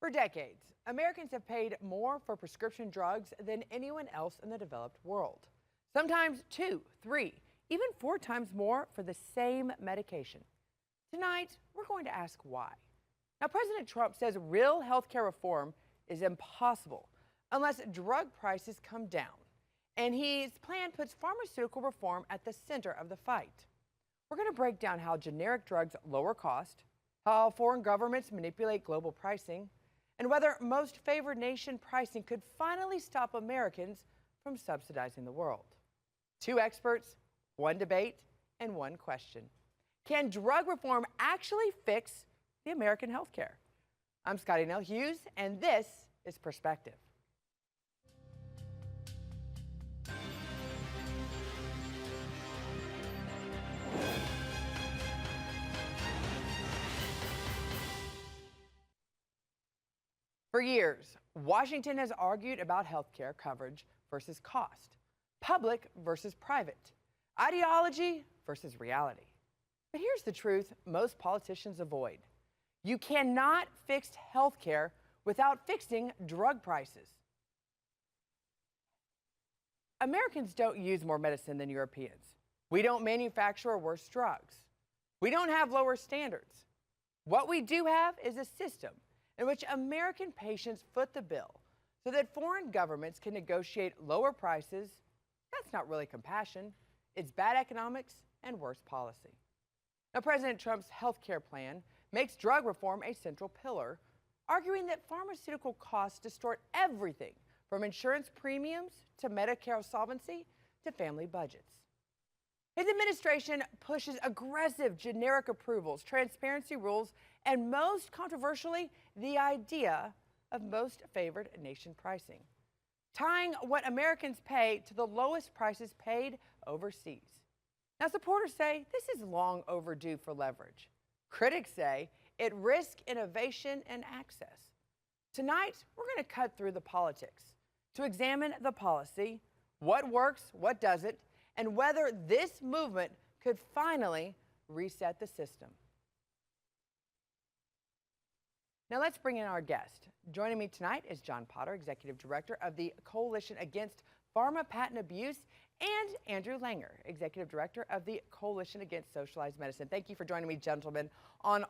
For decades, Americans have paid more for prescription drugs than anyone else in the developed world. Sometimes two, three, even four times more for the same medication. Tonight, we're going to ask why. Now, President Trump says real healthcare reform is impossible unless drug prices come down. And his plan puts pharmaceutical reform at the center of the fight. We're going to break down how generic drugs lower cost, how foreign governments manipulate global pricing, and whether most favored nation pricing could finally stop Americans from subsidizing the world. Two experts, one debate, and one question. Can drug reform actually fix the American healthcare? I'm Scotty Nell Hughes, and this is Perspective. For years, Washington has argued about healthcare coverage versus cost, public versus private, ideology versus reality. But here's the truth most politicians avoid. You cannot fix healthcare without fixing drug prices. Americans don't use more medicine than Europeans. We don't manufacture worse drugs. We don't have lower standards. What we do have is a system in which American patients foot the bill so that foreign governments can negotiate lower prices. That's not really compassion. It's bad economics and worse policy. Now, President Trump's health care plan makes drug reform a central pillar, arguing that pharmaceutical costs distort everything from insurance premiums to Medicare solvency to family budgets. His administration pushes aggressive generic approvals, transparency rules, and most controversially, the idea of most favored nation pricing, tying what Americans pay to the lowest prices paid overseas. Now, supporters say this is long overdue for leverage. Critics say it risks innovation and access. Tonight, we're going to cut through the politics to examine the policy, what works, what doesn't, and whether this movement could finally reset the system. Now let's bring in our guest. Joining me tonight is Jon Potter, Executive Director of the Coalition Against Pharma Patent Abuse, and Andrew Langer, Executive Director of the Coalition Against Socialized Medicine. Thank you for joining me, gentlemen, on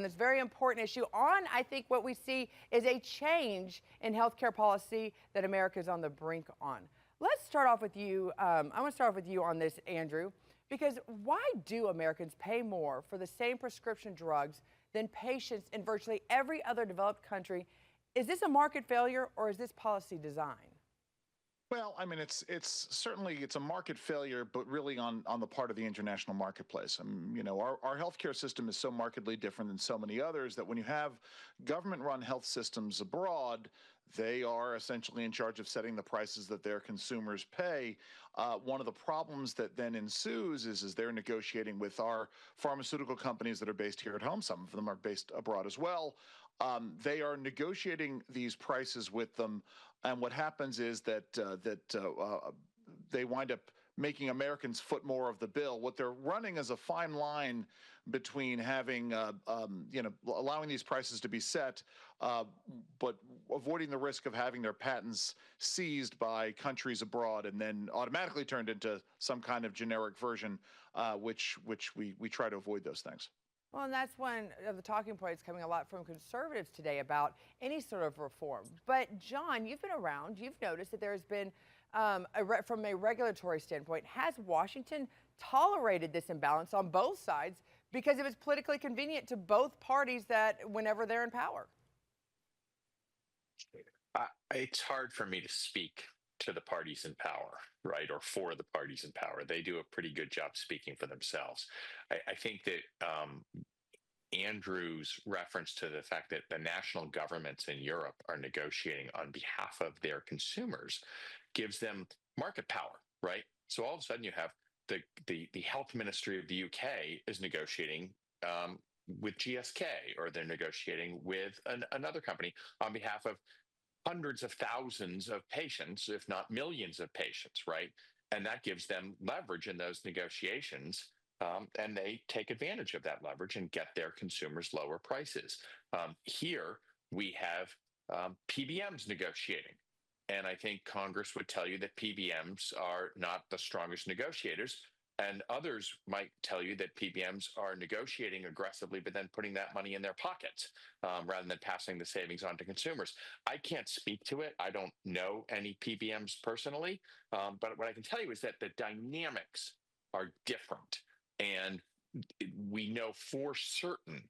this very important issue. I think what we see is a change in healthcare policy that America is on the brink on. Let's start off with you. I want to start off with you on this, Andrew, because why do Americans pay more for the same prescription drugs than patients in virtually every other developed country? Is this a market failure or is this policy design? Well, I mean, it's certainly a market failure, but really on the part of the international marketplace. You know, our healthcare system is so markedly different than so many others that when you have government-run health systems abroad, they are essentially in charge of setting the prices that their consumers pay. One of the problems that then ensues is they're negotiating with our pharmaceutical companies that are based here at home. Some of them are based abroad as well. They are negotiating these prices with them, and what happens is that they wind up making Americans foot more of the bill. What they're running is a fine line between having, allowing these prices to be set, but avoiding the risk of having their patents seized by countries abroad and then automatically turned into some kind of generic version, which we try to avoid those things. Well, and that's one of the talking points coming a lot from conservatives today about any sort of reform. But Jon, you've been around. You've noticed that there's been, from a regulatory standpoint, has Washington tolerated this imbalance on both sides because it was politically convenient to both parties that whenever they're in power? It's hard for me to speak to the parties in power, right, or for the parties in power. They do a pretty good job speaking for themselves. I think that Andrew's reference to the fact that the national governments in Europe are negotiating on behalf of their consumers gives them market power, right? So all of a sudden you have the health ministry of the UK is negotiating with GSK, or they're negotiating with another company on behalf of hundreds of thousands of patients, if not millions of patients, right? And that gives them leverage in those negotiations, and they take advantage of that leverage and get their consumers lower prices. Here, we have PBMs negotiating. And I think Congress would tell you that PBMs are not the strongest negotiators. And others might tell you that PBMs are negotiating aggressively, but then putting that money in their pockets rather than passing the savings on to consumers. I can't speak to it. I don't know any PBMs personally. But what I can tell you is that the dynamics are different. And we know for certain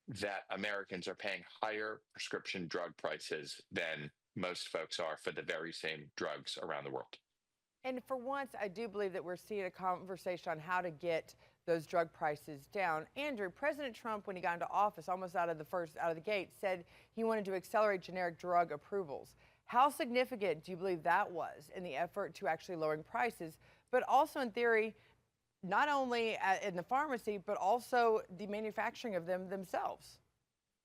that Americans are paying higher prescription drug prices than most folks are for the very same drugs around the world. And for once, I do believe that we're seeing a conversation on how to get those drug prices down. Andrew, President Trump, when he got into office, almost out of the gate, said he wanted to accelerate generic drug approvals. How significant do you believe that was in the effort to actually lowering prices, but also in theory, not only in the pharmacy, but also the manufacturing of them themselves?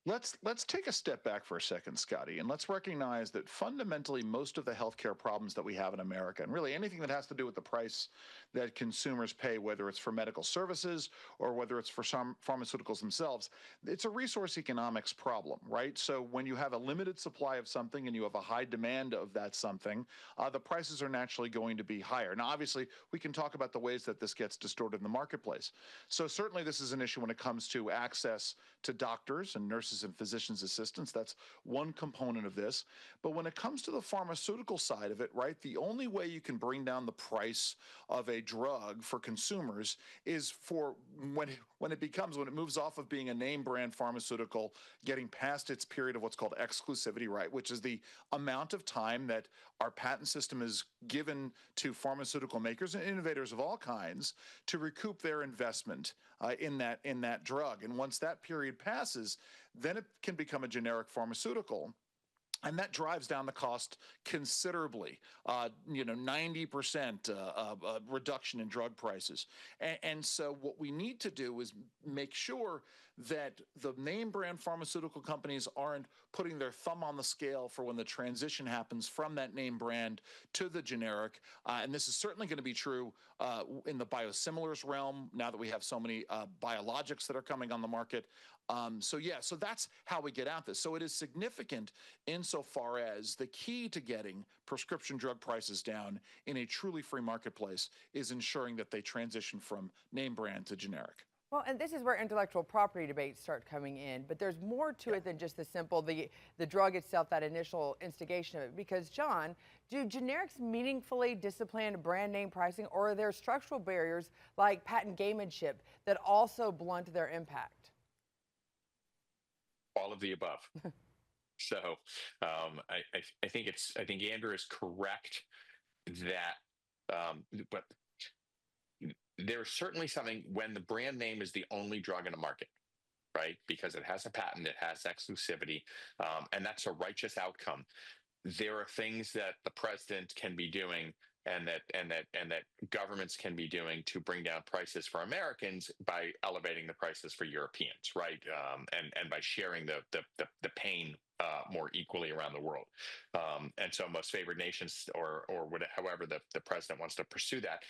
Let's take a step back for a second, Scotty, and let's recognize that fundamentally most of the healthcare problems that we have in America, and really anything that has to do with the price that consumers pay, whether it's for medical services or whether it's for some pharmaceuticals themselves, it's a resource economics problem, right? So when you have a limited supply of something and you have a high demand of that something, the prices are naturally going to be higher. Now, obviously, we can talk about the ways that this gets distorted in the marketplace. So certainly this is an issue when it comes to access to doctors and nurses and physicians' assistants. That's one component of this. But when it comes to the pharmaceutical side of it, right, the only way you can bring down the price of a drug for consumers is for when it moves off of being a name brand pharmaceutical, getting past its period of what's called exclusivity, right, which is the amount of time that our patent system is given to pharmaceutical makers and innovators of all kinds to recoup their investment in that drug. And once that period passes, then it can become a generic pharmaceutical. And that drives down the cost considerably, 90% reduction in drug prices. And so what we need to do is make sure that the name brand pharmaceutical companies aren't putting their thumb on the scale for when the transition happens from that name brand to the generic. And this is certainly going to be true in the biosimilars realm now that we have so many biologics that are coming on the market. So that's how we get at this. So it is significant insofar as the key to getting prescription drug prices down in a truly free marketplace is ensuring that they transition from name brand to generic. Well, and this is where intellectual property debates start coming in, but there's more to it than just the drug itself, that initial instigation of it. Because, John, do generics meaningfully discipline brand name pricing, or are there structural barriers like patent gamemanship that also blunt their impact? All of the above. So I think Andrew is correct that, but there's certainly something when the brand name is the only drug in a market, right? Because it has a patent, it has exclusivity, and that's a righteous outcome. There are things that the president can be doing and that governments can be doing to bring down prices for Americans by elevating the prices for Europeans, right? And by sharing the pain more equally around the world. And so most favored nations or however the president wants to pursue that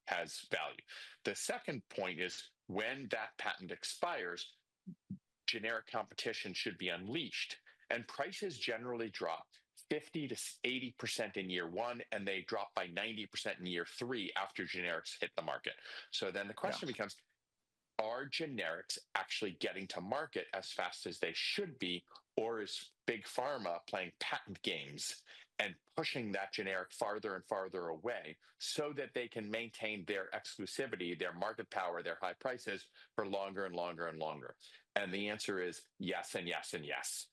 has value. The second point is when that patent expires, generic competition should be unleashed and prices generally drop 50 to 80% in year one, and they drop by 90% in year three after generics hit the market. So then the question becomes, are generics actually getting to market as fast as they should be, or is Big Pharma playing patent games and pushing that generic farther and farther away so that they can maintain their exclusivity, their market power, their high prices for longer and longer and longer? And the answer is yes and yes and yes.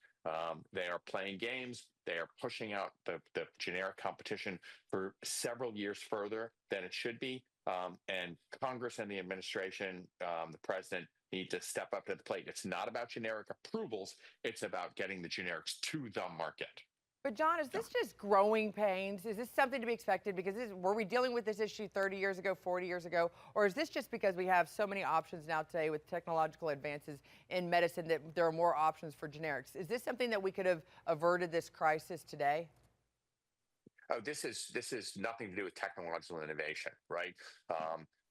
They are playing games. They are pushing out the generic competition for several years further than it should be. And Congress and the administration, the president, need to step up to the plate. It's not about generic approvals. It's about getting the generics to the market. But, John, is this just growing pains? Is this something to be expected? Because were we dealing with this issue 30 years ago, 40 years ago? Or is this just because we have so many options now today with technological advances in medicine that there are more options for generics? Is this something that we could have averted this crisis today? Oh, this is nothing to do with technological innovation, right?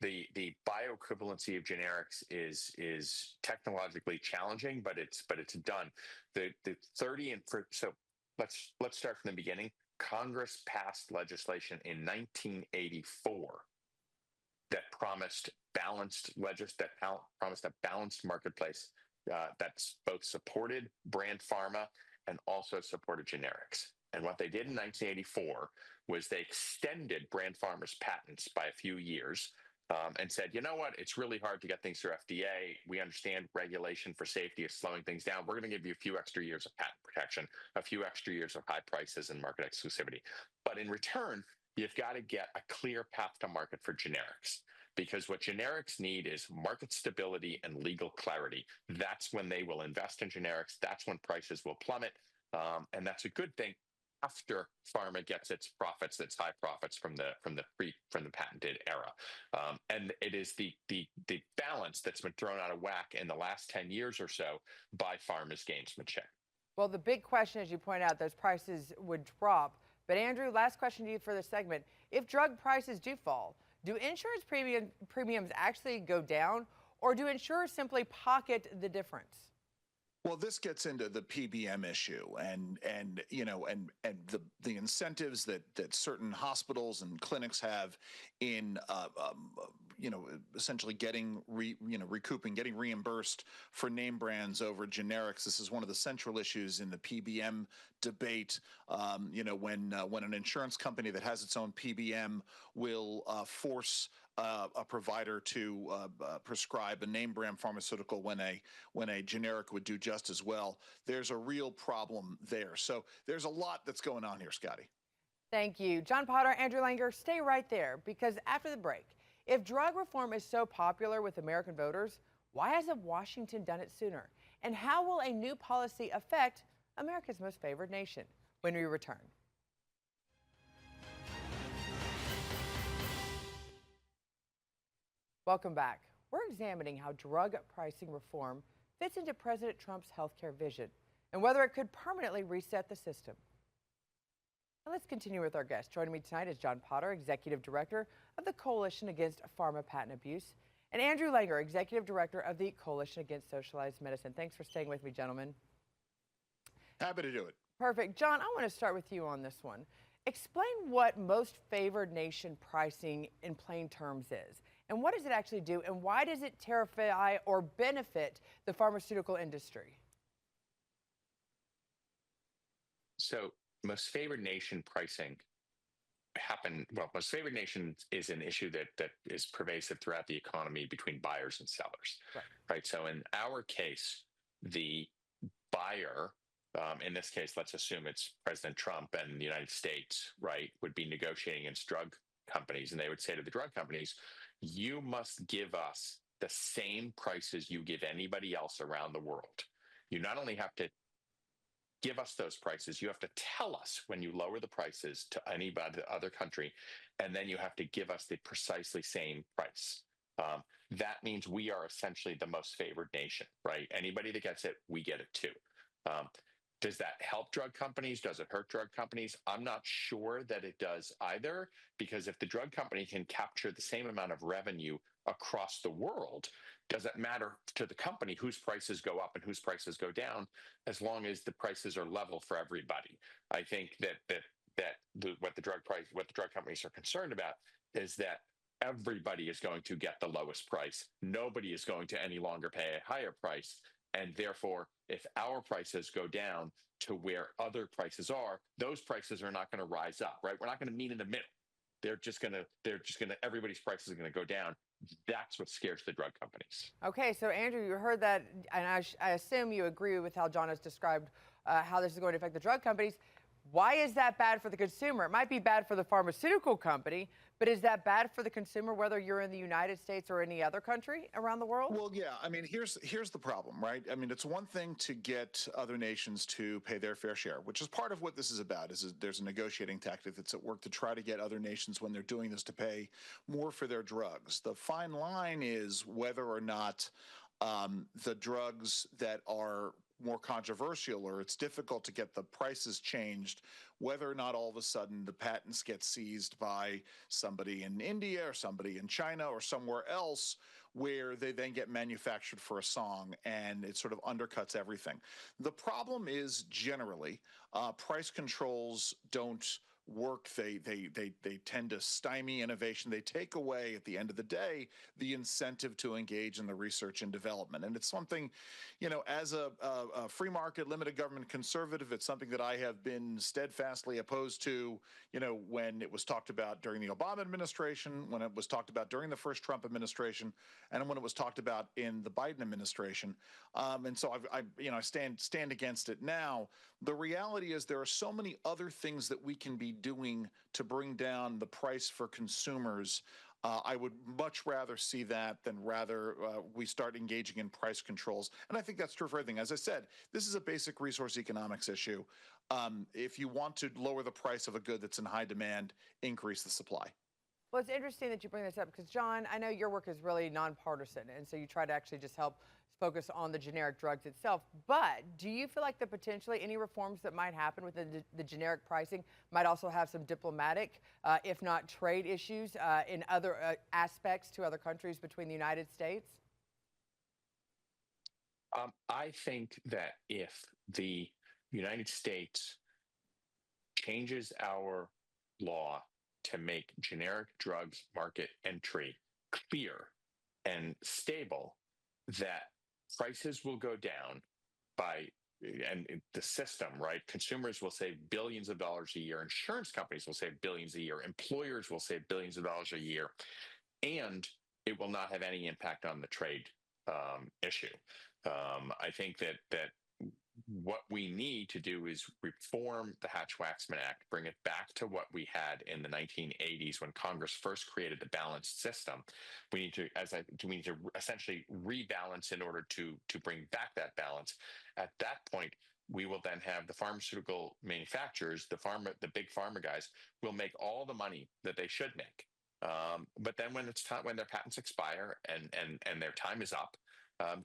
the bioequivalency of generics is technologically challenging, but it's done. The 30 and for so let's start from the beginning. Congress passed legislation in 1984 that promised promised a balanced marketplace that's both supported brand pharma and also supported generics. And what they did in 1984 was they extended brand pharma's patents by a few years and said, you know what, it's really hard to get things through FDA. We understand regulation for safety is slowing things down. We're going to give you a few extra years of patent protection, a few extra years of high prices and market exclusivity. But in return, you've got to get a clear path to market for generics, because what generics need is market stability and legal clarity. That's when they will invest in generics. That's when prices will plummet. And that's a good thing after pharma gets its profits, its high profits from the patented era. And it is the balance that's been thrown out of whack in the last 10 years or so by pharma's gamesmanship. Well, the big question, as you point out, those prices would drop. But Andrew, last question to you for this segment. If drug prices do fall, do insurance premiums actually go down, or do insurers simply pocket the difference? Well, this gets into the PBM issue and the incentives that certain hospitals and clinics have in essentially getting getting reimbursed for name brands over generics. This is one of the central issues in the PBM debate. When an insurance company that has its own PBM will force a provider to prescribe a name brand pharmaceutical when a generic would do just as well, there's a real problem there. So there's a lot that's going on here, Scotty. Thank you. Jon Potter, Andrew Langer, stay right there, because after the break, if drug reform is so popular with American voters, why hasn't Washington done it sooner? And how will a new policy affect America's most favored nation? When we return. Welcome back. We're examining how drug pricing reform fits into President Trump's healthcare vision and whether it could permanently reset the system. Now let's continue with our guest. Joining me tonight is Jon Potter, Executive Director of the Coalition Against Pharma Patent Abuse, and Andrew Langer, Executive Director of the Coalition Against Socialized Medicine. Thanks for staying with me, gentlemen. Happy to do it. Perfect. Jon, I want to start with you on this one. Explain what most favored nation pricing in plain terms is. And what does it actually do, and why does it terrify or benefit the pharmaceutical industry? So most favored nation pricing most favored nation is an issue that is pervasive throughout the economy between buyers and sellers, right? So in our case, the buyer, in this case, let's assume it's President Trump and the United States, right, would be negotiating against drug companies, and they would say to the drug companies, you must give us the same prices you give anybody else around the world. You not only have to give us those prices, you have to tell us when you lower the prices to anybody, other country, and then you have to give us the precisely same price. That means we are essentially the most favored nation, right? Anybody that gets it, we get it too. Does that help drug companies? Does it hurt drug companies? I'm not sure that it does either, because if the drug company can capture the same amount of revenue across the world, does it matter to the company whose prices go up and whose prices go down, as long as the prices are level for everybody? I think what the drug companies are concerned about is that everybody is going to get the lowest price. Nobody is going to any longer pay a higher price. And therefore, if our prices go down to where other prices are, those prices are not going to rise up, right? We're not going to meet in the middle. Everybody's prices are going to go down. That's what scares the drug companies. Okay, so Andrew, you heard that, and I assume you agree with how Jon has described how this is going to affect the drug companies. Why is that bad for the consumer? It might be bad for the pharmaceutical company, but is that bad for the consumer, whether you're in the United States or any other country around the world? Well, yeah. I mean, here's the problem, right? I mean, it's one thing to get other nations to pay their fair share, which is part of what this is about. There's a negotiating tactic that's at work to try to get other nations, when they're doing this, to pay more for their drugs. The fine line is whether or not the drugs that are more controversial, or it's difficult to get the prices changed, whether or not all of a sudden the patents get seized by somebody in India or somebody in China or somewhere else, where they then get manufactured for a song, and it sort of undercuts everything. The problem is generally price controls don't work. They tend to stymie innovation. They take away, at the end of the day, the incentive to engage in the research and development. And it's something, as a free market, limited government conservative, it's something that I have been steadfastly opposed to, when it was talked about during the Obama administration, when it was talked about during the first Trump administration, and when it was talked about in the Biden administration. And so I stand against it now. The reality is there are so many other things that we can be doing to bring down the price for consumers. I would much rather see that than rather we start engaging in price controls. And I think that's true for everything. As I said, this is a basic resource economics issue. If you want to lower the price of a good that's in high demand, increase the supply. Well, it's interesting that you bring this up because, Jon, I know your work is really nonpartisan, and so you try to actually just help focus on the generic drugs itself. But do you feel like potentially any reforms that might happen with the generic pricing might also have some diplomatic, if not trade issues in other aspects to other countries between the United States? I think that if the United States changes our law to make generic drugs market entry clear and stable, that prices will go down and the system, right? Consumers will save billions of dollars a year. Insurance companies will save billions a year. Employers will save billions of dollars a year. And it will not have any impact on the trade issue. I think that what we need to do is reform the Hatch-Waxman Act, bring it back to what we had in the 1980s when Congress first created the balanced system. We need to, essentially rebalance in order to bring back that balance. At that point, we will then have the pharmaceutical manufacturers, the big pharma guys, will make all the money that they should make. But then when it's time, when their patents expire and their time is up,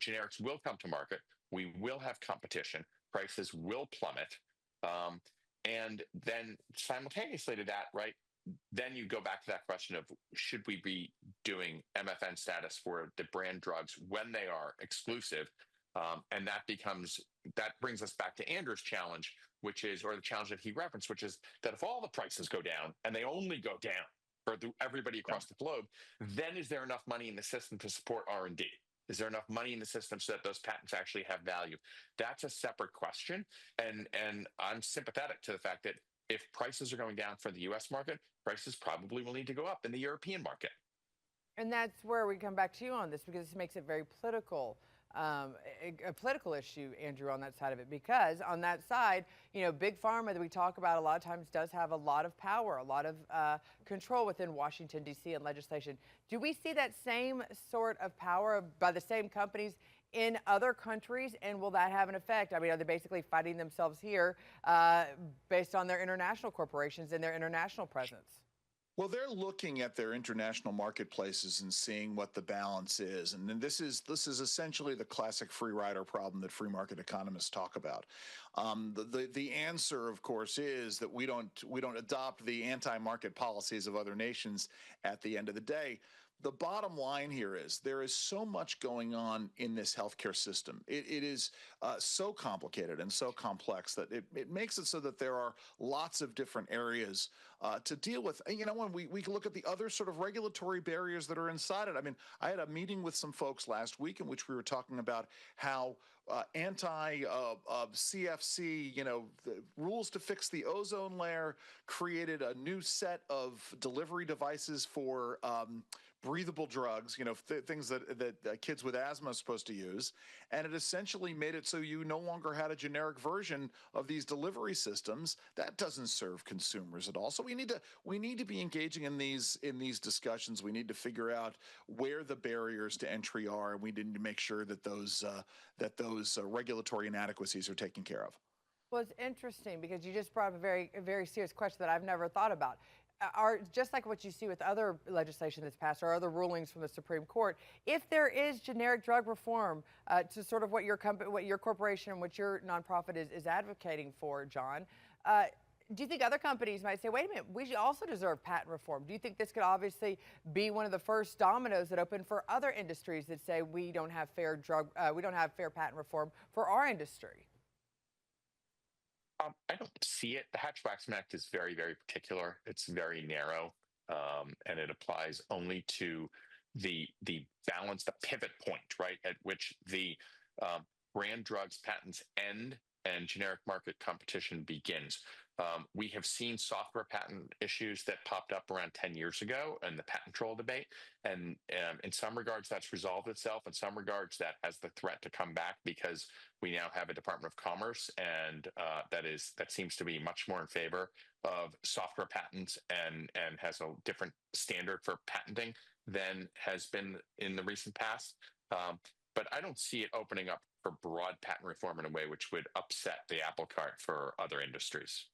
generics will come to market. We will have competition. Prices will plummet. And then simultaneously to that, right, then you go back to that question of should we be doing MFN status for the brand drugs when they are exclusive? And that brings us back to Andrew's challenge, or the challenge that he referenced, which is that if all the prices go down and they only go down for everybody across the globe, then is there enough money in the system to support R&D? Is there enough money in the system so that those patents actually have value? That's a separate question. And I'm sympathetic to the fact that if prices are going down for the U.S. market, prices probably will need to go up in the European market. And that's where we come back to you on this, because this makes it very political, a political issue, Andrew, on that side of it. Because on that side, Big Pharma that we talk about a lot of times does have a lot of power, a lot of control within Washington, D.C. and legislation. Do we see that same sort of power by the same companies in other countries, and will that have an effect? I mean, are they basically fighting themselves here based on their international corporations and their international presence? Well, they're looking at their international marketplaces and seeing what the balance is. And then this is essentially the classic free rider problem that free market economists talk about. The answer, of course, is that we don't adopt the anti-market policies of other nations at the end of the day. The bottom line here is there is so much going on in this healthcare system. It is so complicated and so complex that it makes it so that there are lots of different areas to deal with. And, when we look at the other sort of regulatory barriers that are inside it. I mean, I had a meeting with some folks last week in which we were talking about how CFC, the rules to fix the ozone layer created a new set of delivery devices for breathable drugs, things that kids with asthma are supposed to use. And it essentially made it so you no longer had a generic version of these delivery systems. That doesn't serve consumers at all. So we need to be engaging in these discussions. We need to figure out where the barriers to entry are, and we need to make sure that those regulatory inadequacies are taken care of. Well, it's interesting because you just brought up a very serious question that I've never thought about. are just like what you see with other legislation that's passed or other rulings from the Supreme Court. If there is generic drug reform to sort of what your company, what your corporation, what your nonprofit is advocating for, Jon, do you think other companies might say, wait a minute, we should also deserve patent reform? Do you think this could obviously be one of the first dominoes that open for other industries that say we don't have fair patent reform for our industry? I don't see it. The Hatch-Waxman Act is very, very particular. It's very narrow, and it applies only to the balance, the pivot point, right, at which the brand drugs patents end and generic market competition begins. We have seen software patent issues that popped up around 10 years ago in the patent troll debate. And in some regards, that's resolved itself. In some regards, that has the threat to come back because we now have a Department of Commerce, and that seems to be much more in favor of software patents and has a different standard for patenting than has been in the recent past. But I don't see it opening up for broad patent reform in a way which would upset the apple cart for other industries.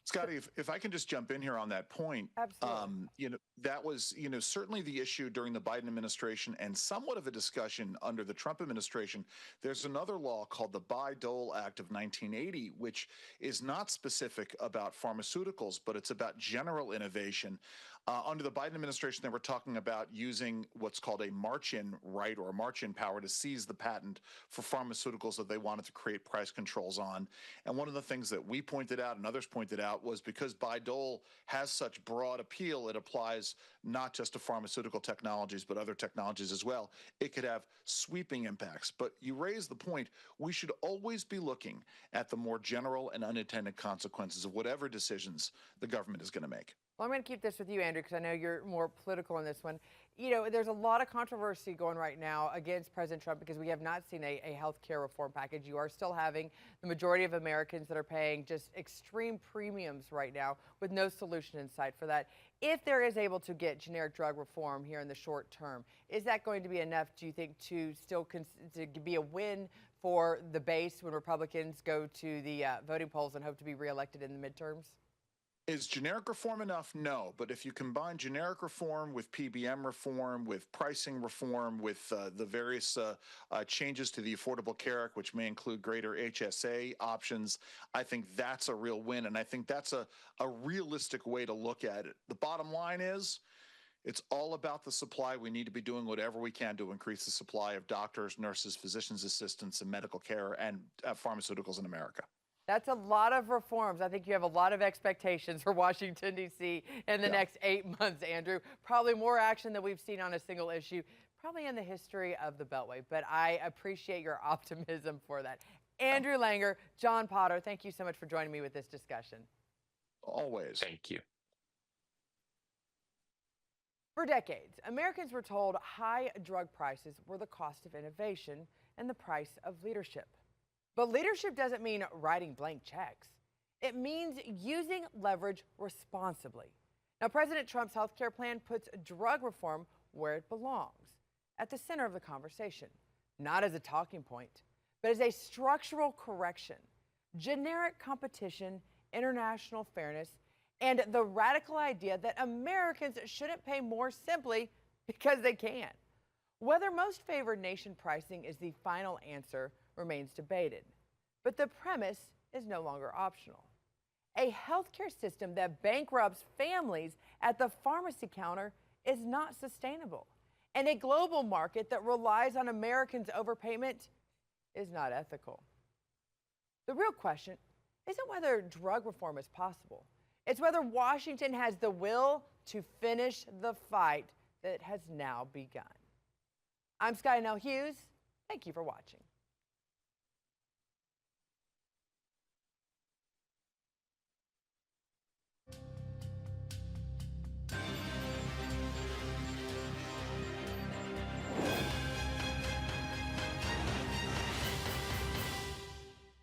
Scotty, if I can just jump in here on that point, Absolutely. that was, certainly the issue during the Biden administration and somewhat of a discussion under the Trump administration. There's another law called the Bayh-Dole Act of 1980, which is not specific about pharmaceuticals, but it's about general innovation. Under the Biden administration, they were talking about using what's called a march-in right or a march-in power to seize the patent for pharmaceuticals that they wanted to create price controls on. And one of the things that we pointed out and others pointed out was because Bayh-Dole has such broad appeal, it applies not just to pharmaceutical technologies, but other technologies as well. It could have sweeping impacts. But you raise the point, we should always be looking at the more general and unintended consequences of whatever decisions the government is going to make. Well, I'm going to keep this with you, Andrew, because I know you're more political in this one. There's a lot of controversy going right now against President Trump because we have not seen a health care reform package. You are still having the majority of Americans that are paying just extreme premiums right now with no solution in sight for that. If there is able to get generic drug reform here in the short term, is that going to be enough, do you think, to still to be a win for the base when Republicans go to the voting polls and hope to be reelected in the midterms? Is generic reform enough? No. But if you combine generic reform with PBM reform, with pricing reform, with the various changes to the Affordable Care Act, which may include greater HSA options, I think that's a real win. And I think that's a realistic way to look at it. The bottom line is, it's all about the supply. We need to be doing whatever we can to increase the supply of doctors, nurses, physicians' assistants, and medical care and pharmaceuticals in America. That's a lot of reforms. I think you have a lot of expectations for Washington, D.C. in the next 8 months, Andrew. Probably more action than we've seen on a single issue, probably in the history of the Beltway. But I appreciate your optimism for that. Andrew Langer, Jon Potter, thank you so much for joining me with this discussion. Always. Thank you. For decades, Americans were told high drug prices were the cost of innovation and the price of leadership. But leadership doesn't mean writing blank checks. It means using leverage responsibly. Now, President Trump's health care plan puts drug reform where it belongs, at the center of the conversation, not as a talking point, but as a structural correction, generic competition, international fairness, and the radical idea that Americans shouldn't pay more simply because they can. Whether most favored nation pricing is the final answer remains debated, but the premise is no longer optional. A healthcare system that bankrupts families at the pharmacy counter is not sustainable, and a global market that relies on Americans' overpayment is not ethical. The real question isn't whether drug reform is possible. It's whether Washington has the will to finish the fight that has now begun. I'm Sky Nell Hughes. Thank you for watching.